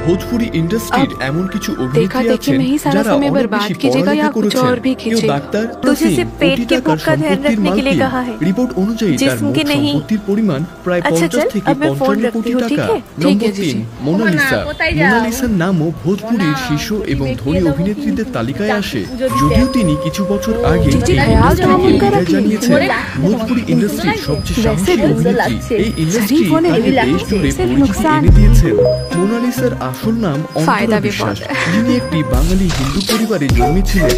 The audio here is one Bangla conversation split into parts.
ভোজপুরি ইন্ডাস্ট্রির এমন কিছু অভিনেত্রী আছেন যারা অনেক বেশি পড়ালেখা করেছেন। কেউ ডাক্তার, কোটি টাকার সম্পত্তির মালিক। রিপোর্ট অনুযায়ী তার মোট সম্পত্তির পরিমাণ প্রায় 50 থেকে 55 কোটি টাকা। নম্বর 3, মোনালিসা। মোনালিসার নামও ভোজপুরির শীর্ষ এবং ধনী অভিনেত্রীদের তালিকায় আসে। যদিও তিনি কিছু বছর আগে বিদায় জানিয়েছেন। ভোজপুরি ইন্ডাস্ট্রির সবচেয়ে সাহসী অভিনেত্রী, এই ইন্ডাস্ট্রি তাকে দেশ জুড়ে পরিচিতি এনে দিয়েছেন। মোনালিসার আসল নাম অন্তরা বিশ্বাস, যিনি একটি বাঙালি হিন্দু পরিবারে জন্মেছিলেন।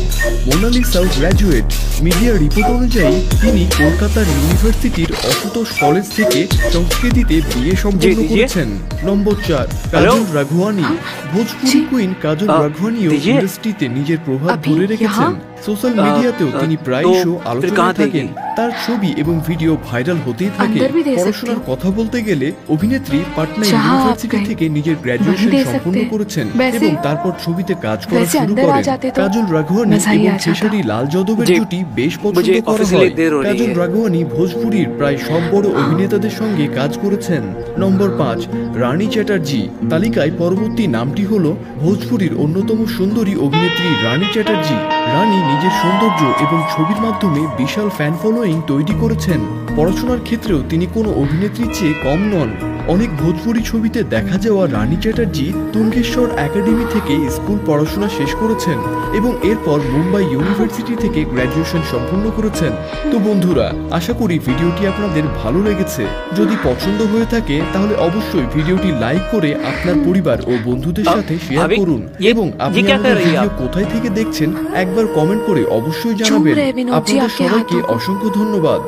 মোনালিসা গ্র্যাজুয়েট। মিডিয়া রিপোর্ট অনুযায়ী তিনি কলকাতার ইউনিভার্সিটির আশুতোষ কলেজ থেকে সংস্কৃতিতে বিএ সম্পন্ন করেছেন। নম্বর 4, কাজল রাঘওয়ানি। ভোজপুরি কুইন কাজল রাঘওয়ানিও ইন্ডাস্ট্রিতে নিজের প্রভাব ধরে রেখেছেন। সোশ্যাল মিডিয়াতেও তিনি প্রায়শই আলোচনায় থাকেন। তার ছবি এবং ভিডিও ভাইরাল হতেই থাকে। পড়াশোনার কথা বলতে গেলে অভিনেত্রী পাটনা ইউনিভার্সিটি থেকে নিজের গ্র্যাজুয়েশন সম্পন্ন করেছেন এবং তারপর ছবিতে কাজ করা শুরু করেন। কাজল রাঘওয়ানি এবং খেসারি লাল যাদবের জুটি বেশ পছন্দ করা হয়। কাজল রাঘওয়ানি ভোজপুরির প্রায় সব বড় অভিনেতাদের সঙ্গে কাজ করেছেন। নম্বর 5, রানী চ্যাটার্জি। তালিকায় পরবর্তী নামটি হলো ভোজপুরির অন্যতম সুন্দরী অভিনেত্রী রানী চ্যাটার্জি। রানী নিজের সৌন্দর্য এবং ছবির মাধ্যমে বিশাল ফ্যান ফলোয়িং তৈরি করেছেন। পড়াশোনার ক্ষেত্রেও তিনি কোনো অভিনেত্রীর চেয়ে কম নন। অনেক ভোজপুরি ছবিতে দেখা যাওয়া রানী চ্যাটার্জি তুঙ্গেশ্বর একাডেমি থেকে স্কুল পড়াশোনা শেষ করেছেন এবং এরপর মুম্বাই ইউনিভার্সিটি থেকে গ্র্যাজুয়েশন সম্পন্ন করেছেন। তো বন্ধুরা, আশা করি ভিডিওটি আপনাদের ভালো লেগেছে। যদি পছন্দ হয়ে থাকে তাহলে অবশ্যই ভিডিওটি লাইক করে আপনার পরিবার ও বন্ধুদের সাথে শেয়ার করুন এবং আপনি আমাদের ভিডিও কোথায় থেকে দেখছেন একবার কমেন্ট করে অবশ্যই জানাবেন। আপনাদের সবাইকে অসংখ্য ধন্যবাদ।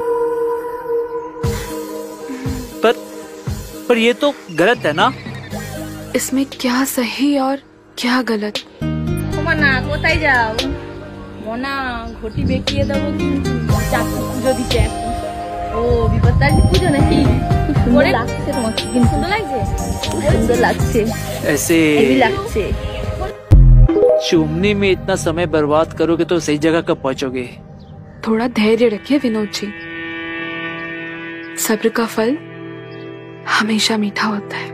पर ये तो गलत है ना? इसमें क्या सही और क्या गलत? मोना কোথায় যাও? মোনা ঘটি বেকিয়ে দেবো কিন্তু চাকু পুজো দিতে এখন। ও বিপত্তারিণী পুজো নাকি? খুব সুন্দর লাগছে তোমাকে। কিন্তু সুন্দর লাগছে? সুন্দর লাগছে। ऐसे এই লাগছে। चूमने में इतना समय बर्बाद करोगे तो सही जगह कब पहुंचोगे? थोड़ा धैर्य रखिए विनोद जी। सब्र का फल हमेशा मीठा होता है।